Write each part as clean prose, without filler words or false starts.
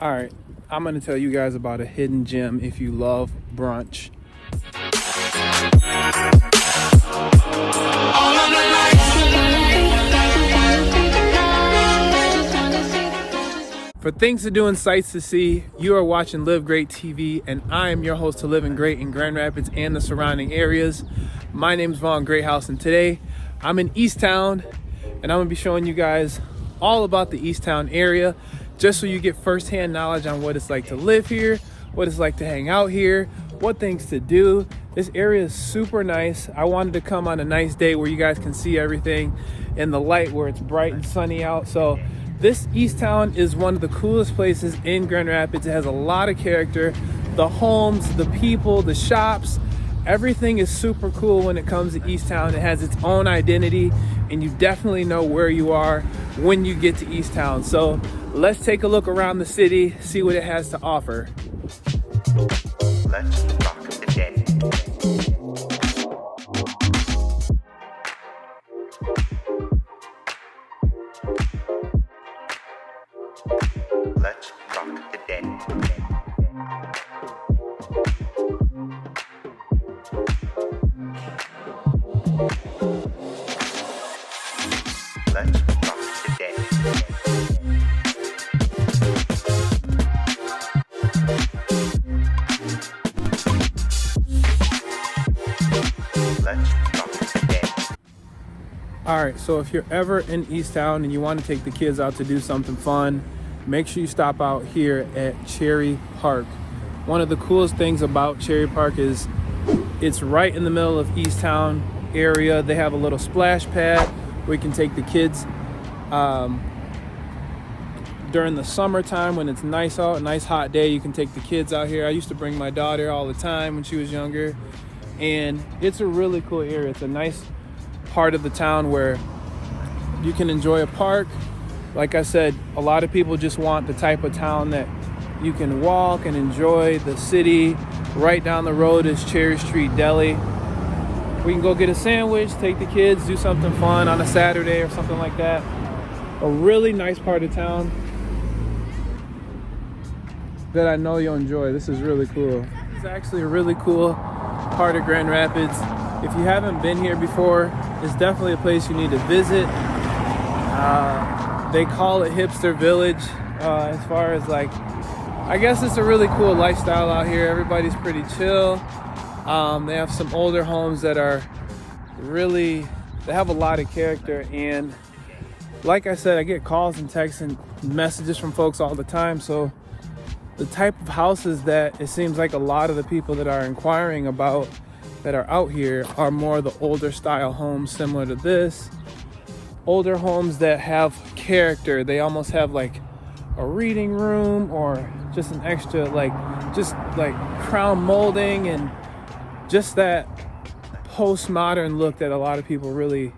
All right, I'm gonna tell you guys about a hidden gem if you love brunch. For things to do and sights to see, you are watching Live Great TV, and I am your host to Living Great in Grand Rapids and the surrounding areas. My name is Vaughn Greathouse, and today I'm in EastTown, and I'm gonna be showing you guys all about the EastTown area, just so you get firsthand knowledge on what it's like to live here, what it's like to hang out here, what things to do. This area is super nice. I wanted to come on a nice day where you guys can see everything in the light, where it's bright and sunny out. So this EastTown is one of the coolest places in Grand Rapids. It has a lot of character. The homes, the people, the shops, everything is super cool when it comes to EastTown. It has its own identity, and you definitely know where you are when you get to EastTown. So let's take a look around the city, see what it has to offer. Let's rock the dead. Let's rock the dead. Let's rock the dead. All right, so if you're ever in EastTown and you want to take the kids out to do something fun, make sure you stop out here at Cherry Park. One of the coolest things about Cherry Park is it's right in the middle of EastTown area. They have a little splash pad where you can take the kids during the summertime when it's nice out, a nice hot day. You can take the kids out here. I used to bring my daughter all the time when she was younger, and it's a really cool area. It's a nice part of the town where you can enjoy a park. Like I said, a lot of people just want the type of town that you can walk and enjoy the city. Right down the road is Cherry Street Deli. We can go get a sandwich, take the kids, do something fun on a Saturday or something like that. A really nice part of town that I know you'll enjoy. This is really cool. It's actually a really cool part of Grand Rapids. If you haven't been here before, it's definitely a place you need to visit. They call it Hipster Village. As far as like, I guess it's a really cool lifestyle out here. Everybody's pretty chill. They have some older homes that are really, they have a lot of character. And like I said, I get calls and texts and messages from folks all the time. So the type of houses that it seems like a lot of the people that are inquiring about that are out here are more the older style homes similar to this. Older homes that have character. They almost have like a reading room or just an extra just like crown molding and just that postmodern look that a lot of people really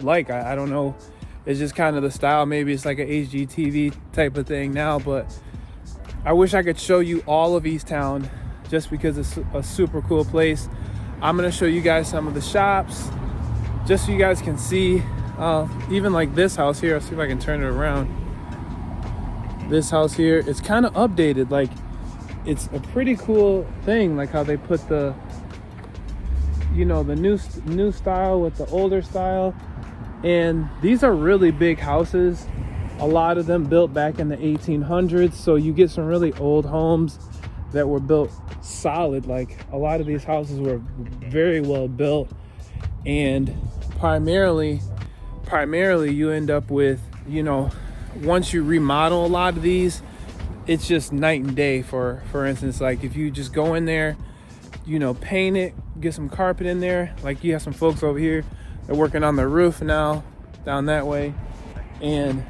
like. I don't know. It's just kind of the style. Maybe it's like an HGTV type of thing now, but I wish I could show you all of EastTown just because it's a super cool place. I'm gonna show you guys some of the shops just so you guys can see, even like this house here. I'll see if I can turn it around. This house here, it's kind of updated. Like, it's a pretty cool thing, like how they put the, you know, the new style with the older style. And these are really big houses, a lot of them built back in the 1800s. So you get some really old homes that were built solid. Like, a lot of these houses were very well built, and primarily you end up with, you know, once you remodel a lot of these, it's just night and day. For instance, like if you just go in there, you know, paint it, get some carpet in there. Like, you have some folks over here, they're working on the roof now down that way. And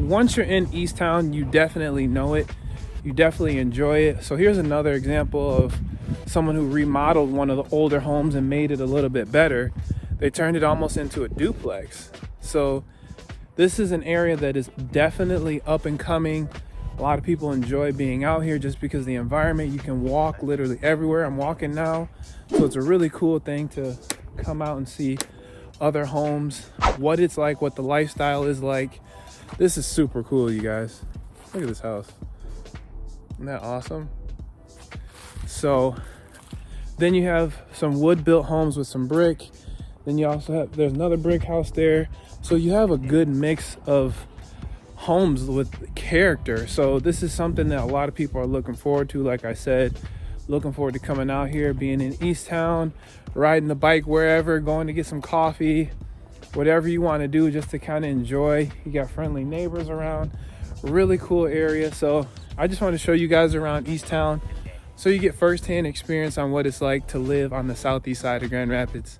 once you're in EastTown, you definitely know it. You definitely enjoy it. So here's another example of someone who remodeled one of the older homes and made it a little bit better. They turned it almost into a duplex. So this is an area that is definitely up and coming. A lot of people enjoy being out here just because of the environment. You can walk literally everywhere. I'm walking now. So it's a really cool thing to come out and see other homes, what it's like, what the lifestyle is like. This is super cool, you guys. Look at this house. Isn't that awesome? So then you have some wood-built homes with some brick. Then you also have, there's another brick house there. So you have a good mix of homes with character. So this is something that a lot of people are looking forward to. Like I said, looking forward to coming out here, being in EastTown, riding the bike wherever, going to get some coffee, whatever you want to do just to kind of enjoy. You got friendly neighbors around, really cool area. So I just want to show you guys around EastTown so you get firsthand experience on what it's like to live on the southeast side of Grand Rapids.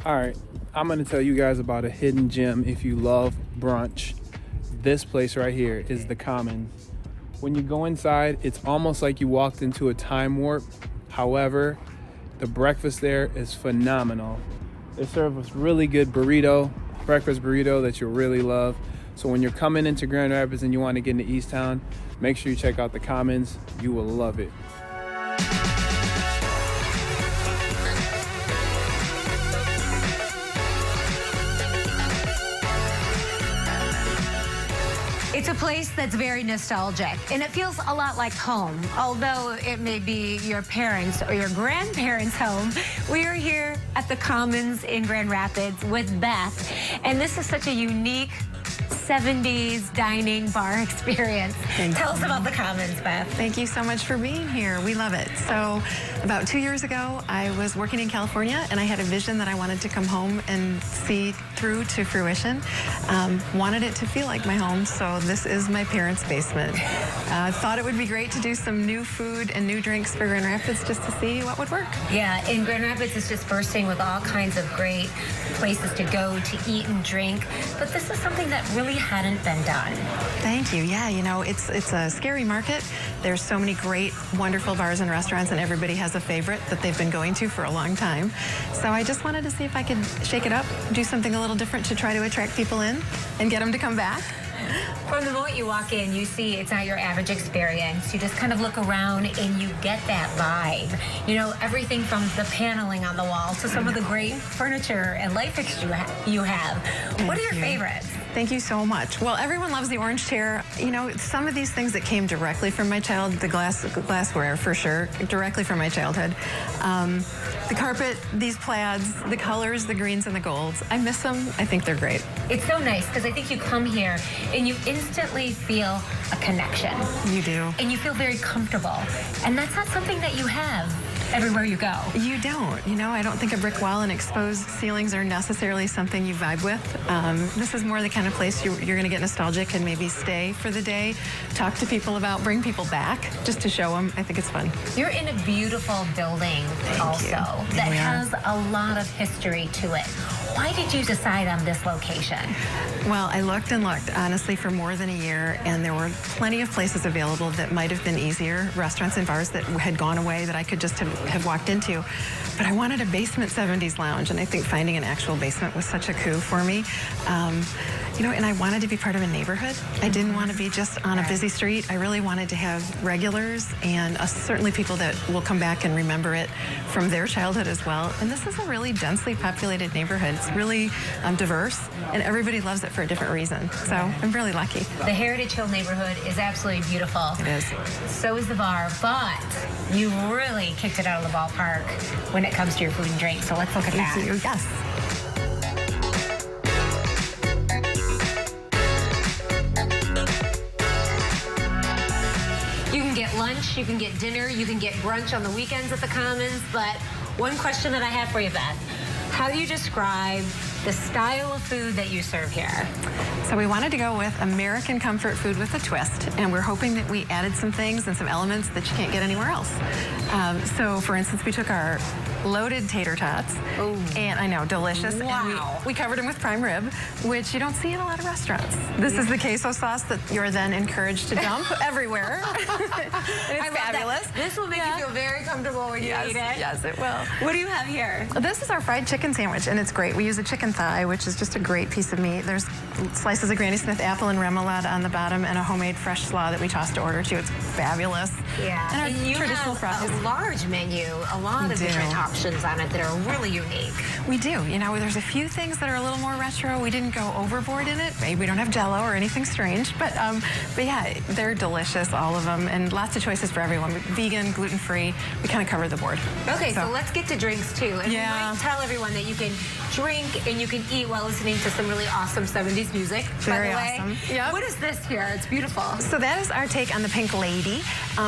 All right, I'm gonna tell you guys about a hidden gem if you love brunch. This place right here is the Commons. When you go inside, it's almost like you walked into a time warp. However, the breakfast there is phenomenal. They serve us really good breakfast burrito that you'll really love. So when you're coming into Grand Rapids and you want to get into EastTown, make sure you check out the Commons. You will love it. It's a place that's very nostalgic, and it feels a lot like home. Although it may be your parents' or your grandparents' home, we are here at the Commons in Grand Rapids with Beth, and this is such a unique 70s dining bar experience. Tell us about the Commons, Beth. Thank you so much for being here. We love it. So about 2 years ago, I was working in California, and I had a vision that I wanted to come home and see through to fruition. Wanted it to feel like my home, so this is my parents' basement. Thought it would be great to do some new food and new drinks for Grand Rapids just to see what would work. Yeah, and Grand Rapids is just bursting with all kinds of great places to go to eat and drink, but this is something that really hadn't been done. Thank you. Yeah, you know, it's a scary market. There's so many great, wonderful bars and restaurants, and everybody has a favorite that they've been going to for a long time. So I just wanted to see if I could shake it up, do something a little different to try to attract people in and get them to come back. From the moment you walk in, you see it's not your average experience. You just kind of look around and you get that vibe. You know, everything from the paneling on the wall to some of the great furniture and light fixtures you have. What are your favorites? Thank you so much. Well, everyone loves the orange chair. You know, some of these things that came directly from my child, the glassware for sure, directly from my childhood. The carpet, these plaids, the colors, the greens and the golds. I miss them. I think they're great. It's so nice because I think you come here and you instantly feel a connection. You do. And you feel very comfortable. And that's not something that you have everywhere you go. You don't. You know, I don't think a brick wall and exposed ceilings are necessarily something you vibe with. This is more the kind of place you're going to get nostalgic and maybe stay for the day, talk to people about, bring people back just to show them. I think it's fun. You're in a beautiful building that has a lot of history to it. Why did you decide on this location? Well, I looked and looked, honestly, for more than a year, and there were plenty of places available that might have been easier, restaurants and bars that had gone away that I could just have walked into. But I wanted a basement 70s lounge, and I think finding an actual basement was such a coup for me. You know, and I wanted to be part of a neighborhood. I didn't want to be just on a busy street. I really wanted to have regulars and certainly people that will come back and remember it from their childhood as well. And this is a really densely populated neighborhood. It's really diverse, and everybody loves it for a different reason. So I'm really lucky. The Heritage Hill neighborhood is absolutely beautiful. It is. So is the bar, but you really kicked it out of the ballpark when it comes to your food and drink. So let's look at that. Thank you. Yes. You can get lunch, you can get dinner, you can get brunch on the weekends at the Commons, but one question that I have for you, Beth. How do you describe the style of food that you serve here? So we wanted to go with American comfort food with a twist, and we're hoping that we added some things and some elements that you can't get anywhere else. So for instance, we took our loaded tater tots, and I know, delicious. Wow. And we covered them with prime rib, which you don't see in a lot of restaurants. This is the queso sauce that you're then encouraged to dump everywhere. And it's fabulous. This will make you feel very comfortable when you eat it. Yes, it will. What do you have here? This is our fried chicken sandwich, and it's great. We use a chicken thigh, which is just a great piece of meat. There's slices of Granny Smith apple and remoulade on the bottom, and a homemade fresh slaw that we toss to order too. It's fabulous. Yeah. And our you traditional have fries. a large menu, a lot of different options on it that are really unique. We do. You know, there's a few things that are a little more retro. We didn't go overboard in it. Maybe we don't have Jell-O or anything strange, but yeah, they're delicious, all of them, and lots of choices for everyone. Vegan, gluten-free. We kind of cover the board. Okay, so let's get to drinks too. And we might tell everyone that you can drink and you can eat while listening to some really awesome 70s music. Very by the way. awesome. Yep. What is this here? It's beautiful. So that is our take on the Pink Lady.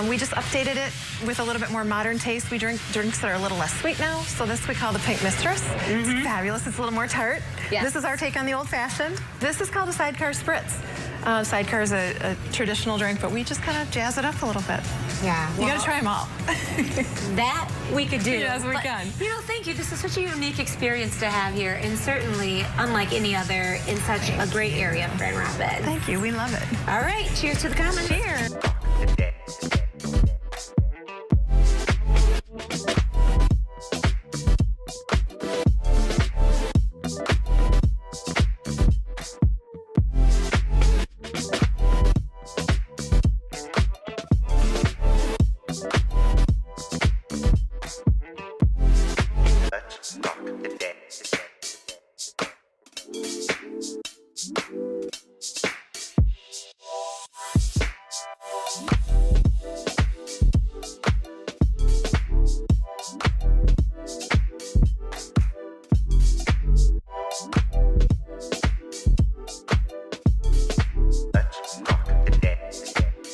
We just updated it with a little bit more modern taste. We drink drinks that are a little less sweet now. So this we call the Pink Mistress. It's fabulous. It's a little more tart. Yes. This is our take on the Old Fashioned. This is called a Sidecar Spritz. Sidecar is a traditional drink, but we just kind of jazz it up a little bit. Yeah. You got to try them all. That we could do. Yes, we can. You know, thank you. This is such a unique experience to have here, and certainly unlike any other in such a great area of Grand Rapids. Thank you. We love it. All right. Cheers to the Commons. Cheers. The dead. Let's rock the dead. Let's rock the dead. Let's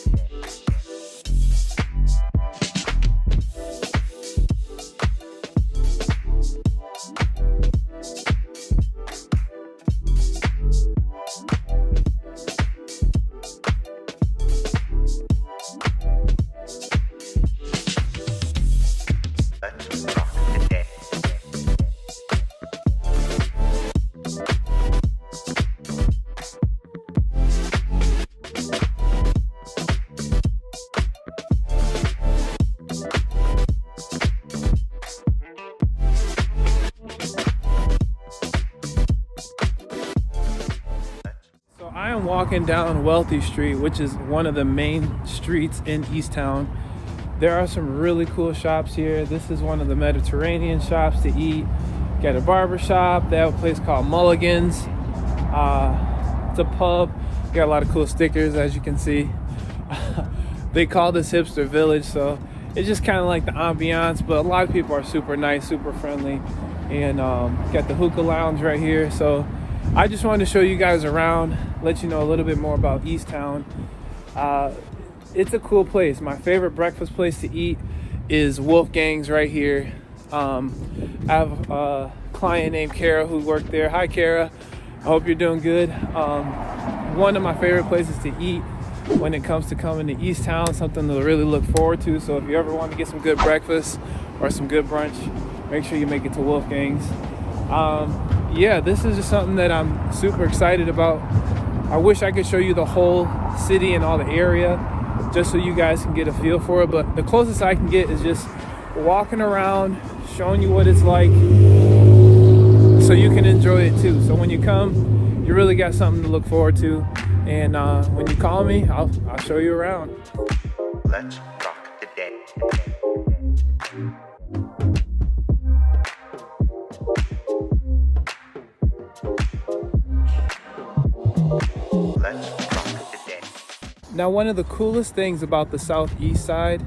rock the dead. So I am walking down Wealthy Street, which is one of the main streets in EastTown. There are some really cool shops here. This is one of the Mediterranean shops to eat. Got a barber shop. They have a place called Mulligan's. It's a pub. Got a lot of cool stickers, as you can see. They call this Hipster Village, so it's just kind of like the ambiance, but a lot of people are super nice, super friendly. And got the hookah lounge right here. So I just wanted to show you guys around, let you know a little bit more about EastTown. It's a cool place. My favorite breakfast place to eat is Wolfgang's right here. I have a client named Kara who worked there. Hi, Kara. I hope you're doing good. One of my favorite places to eat when it comes to coming to EastTown, something to really look forward to. So if you ever want to get some good breakfast or some good brunch, make sure you make it to Wolfgang's. Yeah, this is just something that I'm super excited about. I wish I could show you the whole city and all the area just so you guys can get a feel for it, but the closest I can get is just walking around, showing you what it's like so you can enjoy it too. So when you come, you really got something to look forward to, and when you call me, I'll show you around. Let's rock the dead. Now, one of the coolest things about the southeast side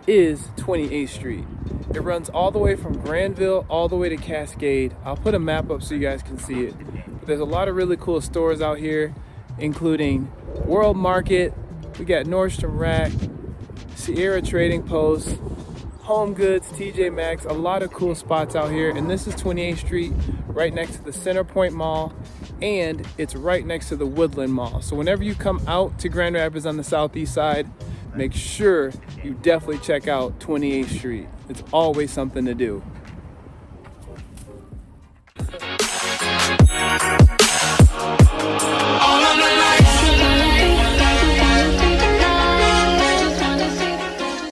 is 28th Street. It runs all the way from Granville all the way to Cascade. I'll put a map up so you guys can see it. But there's a lot of really cool stores out here, including World Market. We got Nordstrom Rack, Sierra Trading Post, Home Goods, TJ Maxx, a lot of cool spots out here. And this is 28th Street, right next to the Center Point Mall, and it's right next to the Woodland Mall. So whenever you come out to Grand Rapids on the southeast side, make sure you definitely check out 28th Street. It's always something to do.